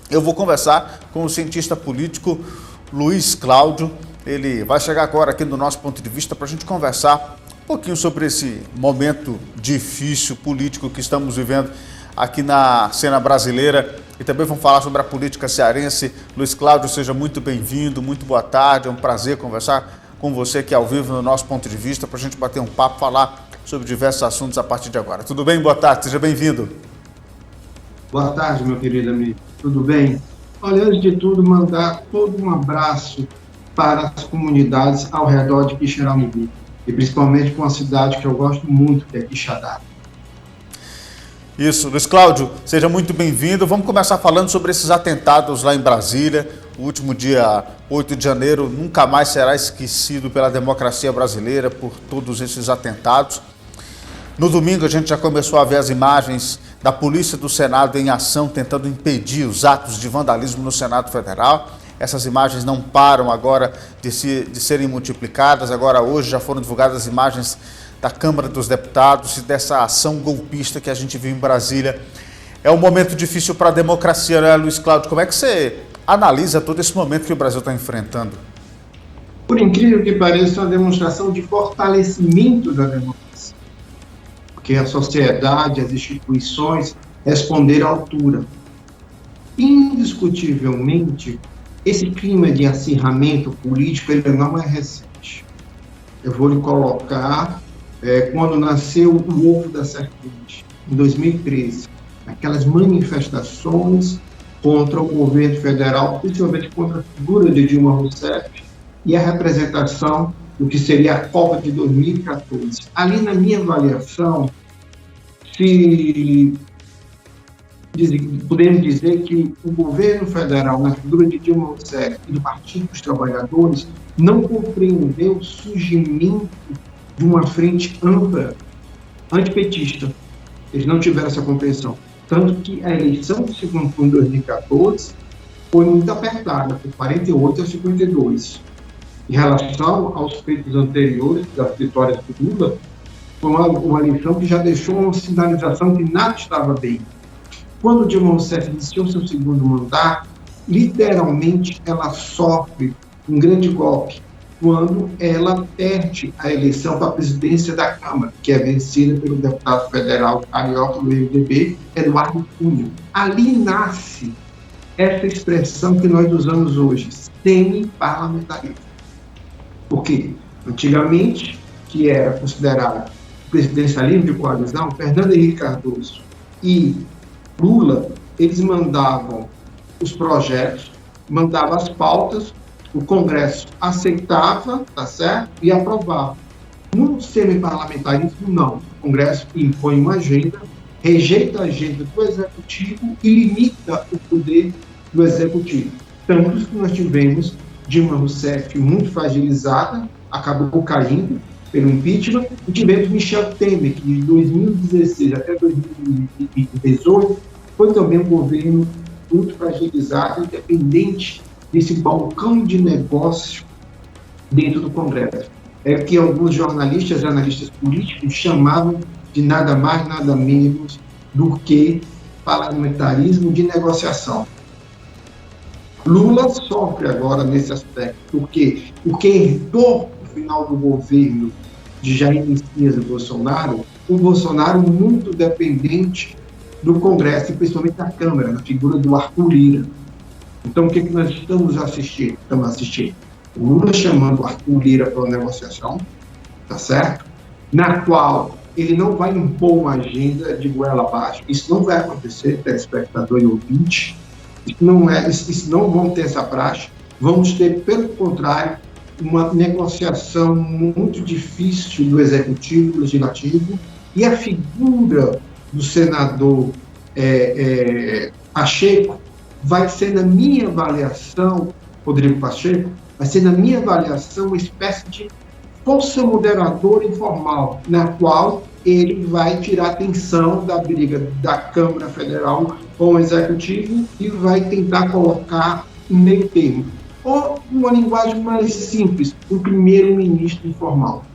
eu vou conversar com o cientista político Luiz Cláudio. Ele vai chegar agora aqui no nosso ponto de vista para a gente conversar um pouquinho sobre esse momento difícil político que estamos vivendo aqui na cena brasileira e também vamos falar sobre a política cearense. Luiz Cláudio, seja muito bem-vindo, muito boa tarde, é um prazer conversar com você aqui ao vivo no nosso ponto de vista para a gente bater um papo, falar sobre diversos assuntos a partir de agora. Tudo bem? Boa tarde, seja bem-vindo. Boa tarde, meu querido amigo. Tudo bem? Olha, antes de tudo, mandar todo um abraço para as comunidades ao redor de Quixeramobim, e principalmente com uma cidade que eu gosto muito, que é Quixadá. Isso, Luiz Cláudio, seja muito bem-vindo. Vamos começar falando sobre esses atentados lá em Brasília. O último dia 8 de janeiro nunca mais será esquecido pela democracia brasileira por todos esses atentados. No domingo a gente já começou a ver as imagens da Polícia do Senado em ação, tentando impedir os atos de vandalismo no Senado Federal. Essas imagens não param agora de serem multiplicadas. Agora hoje já foram divulgadas as imagens da Câmara dos Deputados e dessa ação golpista que a gente viu em Brasília. É um momento difícil para a democracia, né, Luiz Cláudio? Como é que você analisa todo esse momento que o Brasil está enfrentando? Por incrível que pareça, é uma demonstração de fortalecimento da democracia, porque a sociedade, as instituições responderam à altura. Indiscutivelmente, esse clima de acirramento político ele não é recente. Eu vou lhe colocar quando nasceu o ovo da serpente, em 2013, aquelas manifestações contra o governo federal, principalmente contra a figura de Dilma Rousseff e a representação do que seria a Copa de 2014. Ali, na minha avaliação, podemos dizer que o governo federal, na figura de Dilma Rousseff e do Partido dos Trabalhadores, não compreendeu o surgimento de uma frente ampla antipetista. Eles não tiveram essa compreensão. Tanto que a eleição do segundo turno de 2014 foi muito apertada, por 48 a 52. Em relação aos feitos anteriores, das vitórias do Lula, foi uma eleição que já deixou uma sinalização que nada estava bem. Quando Dilma Rousseff iniciou seu segundo mandato, literalmente ela sofre um grande golpe quando ela perde a eleição para a presidência da Câmara, que é vencida pelo deputado federal carioca do MDB, Eduardo Cunha. Ali nasce essa expressão que nós usamos hoje, semi-parlamentarismo. Porque, antigamente, que era considerado presidencialismo de coalizão, Fernando Henrique Cardoso e Lula, eles mandavam os projetos, mandavam as pautas, o Congresso aceitava, tá certo, e aprovava. No semi-parlamentarismo, não. O Congresso impõe uma agenda, rejeita a agenda do Executivo e limita o poder do Executivo. Tanto que nós tivemos Dilma Rousseff muito fragilizada, acabou caindo pelo impeachment, e tivemos Michel Temer, que de 2016 até 2018 foi também um governo muito fragilizado, independente desse balcão de negócio dentro do Congresso. É que alguns jornalistas, analistas políticos, chamavam de nada mais, nada menos do que parlamentarismo de negociação. Lula sofre agora nesse aspecto, porque herdou no final do governo de Jair Messias Bolsonaro, um Bolsonaro muito dependente do Congresso, e principalmente da Câmara, na figura do Arthur Lira. Então, o que nós estamos assistindo? Estamos assistindo o Lula chamando o Arthur Lira para uma negociação, tá certo? Na qual ele não vai impor uma agenda de goela abaixo. Isso não vai acontecer, telespectador e ouvinte. Isso não vamos ter essa praxe. Vamos ter, pelo contrário, uma negociação muito difícil do Executivo, do Legislativo, e a figura do senador Pacheco vai ser, na minha avaliação, Rodrigo Pacheco, vai ser, na minha avaliação, uma espécie de força moderadora informal, na qual ele vai tirar atenção da briga da Câmara Federal com o Executivo e vai tentar colocar um meio termo. Ou, uma linguagem mais simples, um primeiro-ministro informal.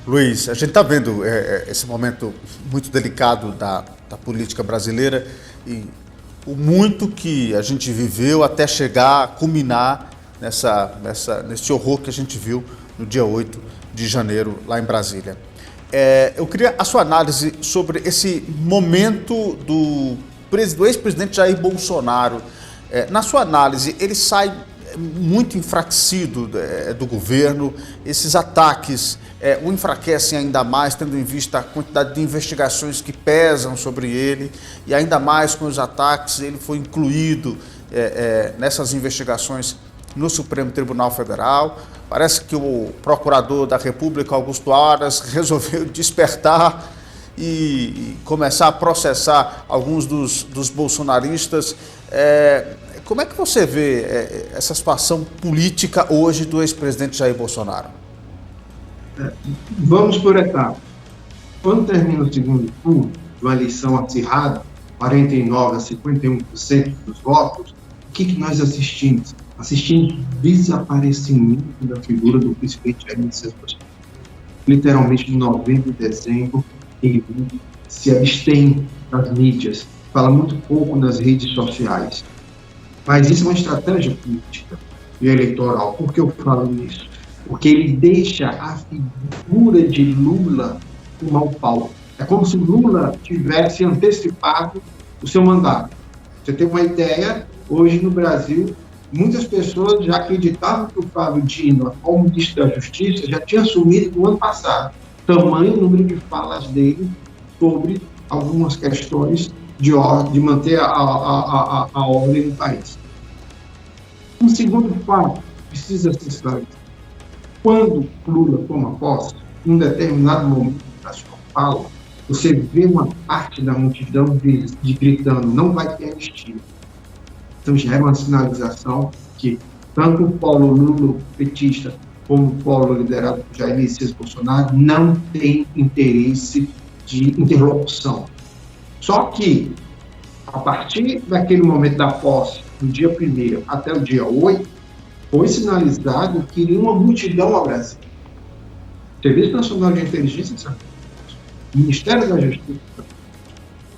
Luiz, a gente está vendo esse momento muito delicado da política brasileira e o muito que a gente viveu até chegar a culminar nesse horror que a gente viu no dia 8 de janeiro lá em Brasília. Eu queria a sua análise sobre esse momento do ex-presidente Jair Bolsonaro. Na sua análise, ele sai muito enfraquecido do governo, esses ataques o enfraquecem ainda mais, tendo em vista a quantidade de investigações que pesam sobre ele, e ainda mais com os ataques, ele foi incluído nessas investigações no Supremo Tribunal Federal. Parece que o procurador da República, Augusto Aras, resolveu despertar e começar a processar alguns dos bolsonaristas. Como é que você vê essa situação política hoje do ex-presidente Jair Bolsonaro? Vamos por etapas. Quando termina o segundo turno, de uma eleição acirrada, 49% a 51% dos votos, o que nós assistimos? Assistimos desaparecimento da figura do presidente Jair Bolsonaro. Literalmente, de novembro e dezembro, ele se abstém das mídias, fala muito pouco nas redes sociais. Mas isso é uma estratégia política e eleitoral. Por que eu falo isso? Porque ele deixa a figura de Lula com mau pau. É como se Lula tivesse antecipado o seu mandato. Você tem uma ideia, hoje no Brasil, muitas pessoas já acreditavam que o Flávio Dino, atual ministro da Justiça, já tinha assumido no ano passado. Tamanho número de falas dele sobre algumas questões de manter a ordem no país. Um segundo fato precisa ser esclarecido. Quando Lula toma posse, em um determinado momento da sua fala, você vê uma parte da multidão de gritando, não vai ter anistia. Então já é uma sinalização que tanto o polo Lula petista como o polo liderado por Jair Messias Bolsonaro não tem interesse de interlocução. Só que, a partir daquele momento da posse, do dia 1º até o dia 8, foi sinalizado que iria uma multidão ao Brasil. O Serviço Nacional de Inteligência, o Ministério da Justiça,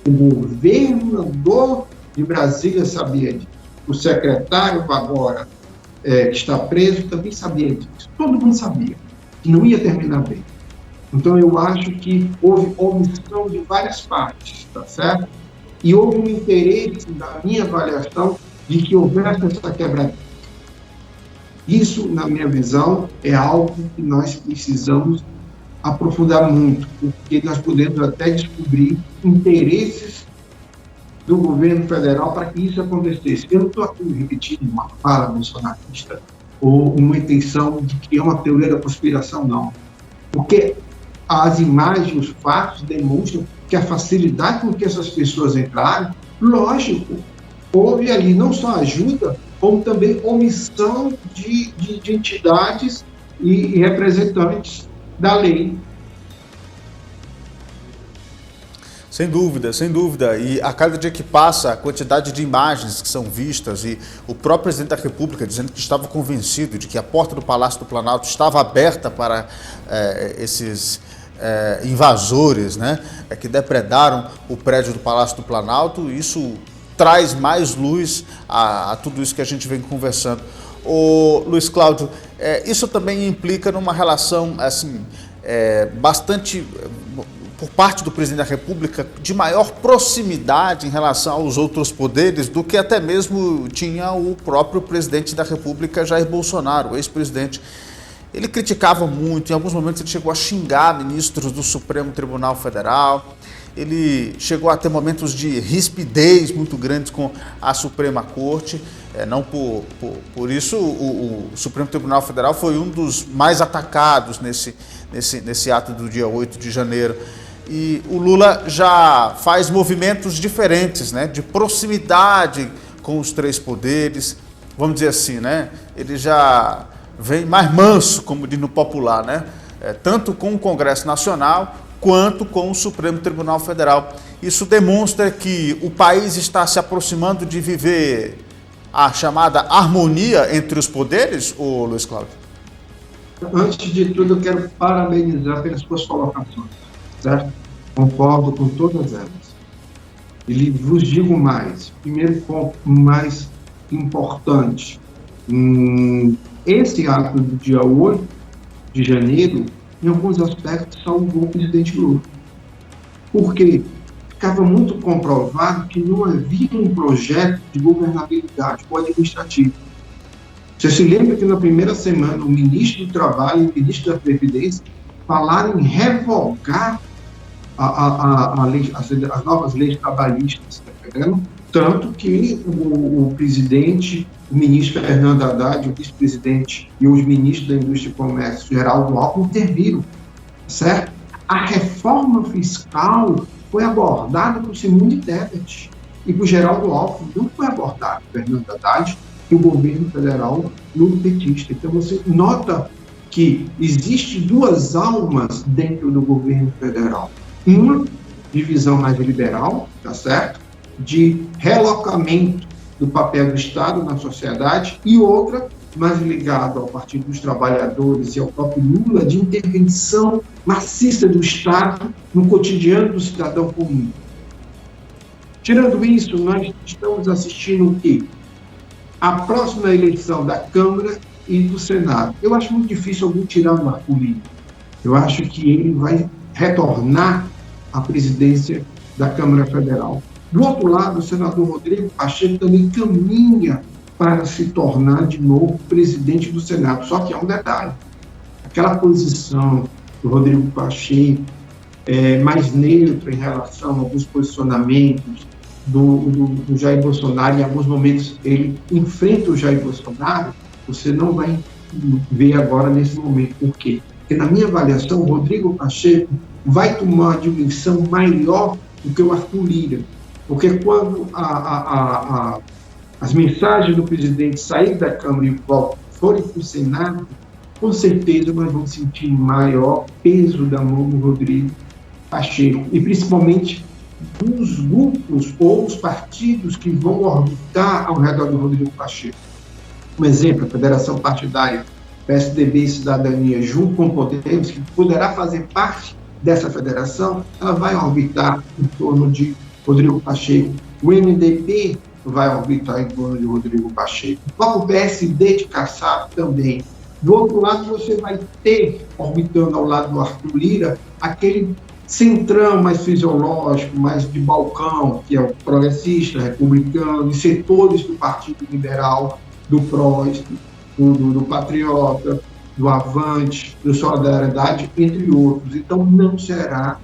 o governador de Brasília sabia disso. O secretário agora, que está preso, também sabia disso. Todo mundo sabia que não ia terminar bem. Então, eu acho que houve omissão de várias partes, tá certo? E houve um interesse, na minha avaliação, de que houvesse essa quebradinha. Isso, na minha visão, é algo que nós precisamos aprofundar muito, porque nós podemos até descobrir interesses do governo federal para que isso acontecesse. Eu não estou aqui repetindo uma fala bolsonarista ou uma intenção de criar uma teoria da conspiração, não. Porque as imagens, os fatos demonstram que a facilidade com que essas pessoas entraram, lógico, houve ali não só ajuda, como também omissão de entidades e representantes da lei. Sem dúvida, sem dúvida. E a cada dia que passa, a quantidade de imagens que são vistas, e o próprio presidente da República dizendo que estava convencido de que a porta do Palácio do Planalto estava aberta para esses invasores, né, que depredaram o prédio do Palácio do Planalto. Isso traz mais luz a tudo isso que a gente vem conversando. Ô, Luiz Cláudio, isso também implica numa relação assim, bastante, por parte do presidente da República, de maior proximidade em relação aos outros poderes do que até mesmo tinha o próprio presidente da República, Jair Bolsonaro, o ex-presidente. Ele criticava muito, em alguns momentos ele chegou a xingar ministros do Supremo Tribunal Federal, ele chegou a ter momentos de rispidez muito grandes com a Suprema Corte. Não por isso o Supremo Tribunal Federal foi um dos mais atacados nesse ato do dia 8 de janeiro. E o Lula já faz movimentos diferentes, né, de proximidade com os três poderes, vamos dizer assim, né? Ele já vem mais manso, como diz no popular, né? Tanto com o Congresso Nacional quanto com o Supremo Tribunal Federal. Isso demonstra que o país está se aproximando de viver a chamada harmonia entre os poderes, ô Luiz Cláudio? Antes de tudo, eu quero parabenizar pelas suas colocações, certo? Concordo com todas elas. E vos digo mais, primeiro ponto mais importante, esse ato do dia 8 de janeiro, em alguns aspectos, salvou o presidente Lula. Porque ficava muito comprovado que não havia um projeto de governabilidade ou administrativo. Você se lembra que na primeira semana o ministro do Trabalho e o ministro da Previdência falaram em revogar as novas leis trabalhistas, tá vendo? Tanto que o presidente, o ministro Fernando Haddad, o vice-presidente e os ministros da Indústria e Comércio, Geraldo Alckmin, interviram, certo? A reforma fiscal foi abordada por Simone Tebet e por Geraldo Alckmin, não foi abordada por Fernando Haddad e o governo federal lulopetista. Então você nota que existe duas almas dentro do governo federal. Uma divisão mais liberal, tá certo? De relocamento do papel do Estado na sociedade, e outra mais ligada ao Partido dos Trabalhadores e ao próprio Lula, de intervenção maciça do Estado no cotidiano do cidadão comum. Tirando isso, nós estamos assistindo o quê? A próxima eleição da Câmara e do Senado. Eu acho muito difícil alguém tirar o Arthur Lira. Eu acho que ele vai retornar à presidência da Câmara Federal. Do outro lado, o senador Rodrigo Pacheco também caminha para se tornar de novo presidente do Senado. Só que há um detalhe: aquela posição do Rodrigo Pacheco mais neutro em relação a alguns posicionamentos do Jair Bolsonaro, em alguns momentos ele enfrenta o Jair Bolsonaro, você não vai ver agora nesse momento. Por quê? Porque, na minha avaliação, o Rodrigo Pacheco vai tomar uma dimensão maior do que o Arthur Lira. Porque quando as mensagens do presidente saírem da Câmara e forem para o Senado, com certeza nós vamos sentir maior peso da mão do Rodrigo Pacheco, e principalmente dos grupos ou os partidos que vão orbitar ao redor do Rodrigo Pacheco. Um exemplo, a Federação Partidária PSDB e Cidadania, junto com o Podemos, que poderá fazer parte dessa federação, ela vai orbitar em torno de Rodrigo Pacheco. O MDB vai orbitar em torno de Rodrigo Pacheco. O próprio PSD de Kassab também. Do outro lado, você vai ter, orbitando ao lado do Arthur Lira, aquele centrão mais fisiológico, mais de balcão, que é o progressista, republicano, e setores do Partido Liberal, do PROS, do Patriota, do Avante, do Solidariedade, entre outros. Então, não será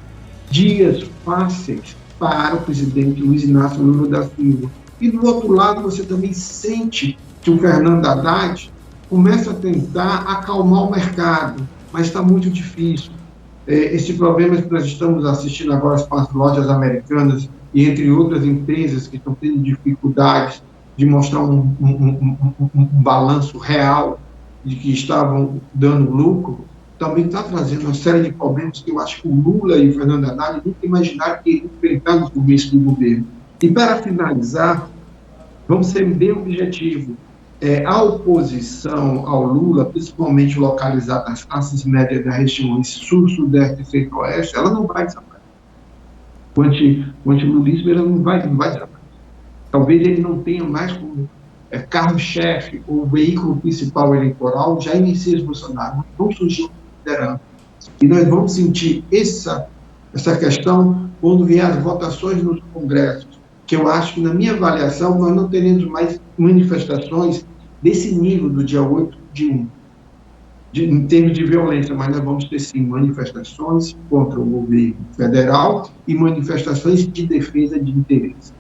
dias fáceis para o presidente Luiz Inácio Lula da Silva. E, do outro lado, você também sente que o Fernando Haddad começa a tentar acalmar o mercado, mas está muito difícil. Esse problema que nós estamos assistindo agora com as lojas americanas e entre outras empresas que estão tendo dificuldades de mostrar um balanço real de que estavam dando lucro, também está trazendo uma série de problemas que eu acho que o Lula e o Fernando Haddad nunca imaginaram que iriam enfrentar no começo do governo. E, para finalizar, vamos ser bem objetivos. A oposição ao Lula, principalmente localizada nas classes médias das regiões sul, sudeste e centro-oeste, ela não vai desaparecer. O antilulismo ela não vai desaparecer. Talvez ele não tenha mais como carro-chefe ou veículo principal eleitoral Jair Messias Bolsonaro. Mas vão surgir lideranças. E nós vamos sentir essa questão quando vier as votações nos congressos, que eu acho que, na minha avaliação, nós não teremos mais manifestações desse nível do dia 8 de 1, em termos de violência, mas nós vamos ter, sim, manifestações contra o governo federal e manifestações de defesa de interesse.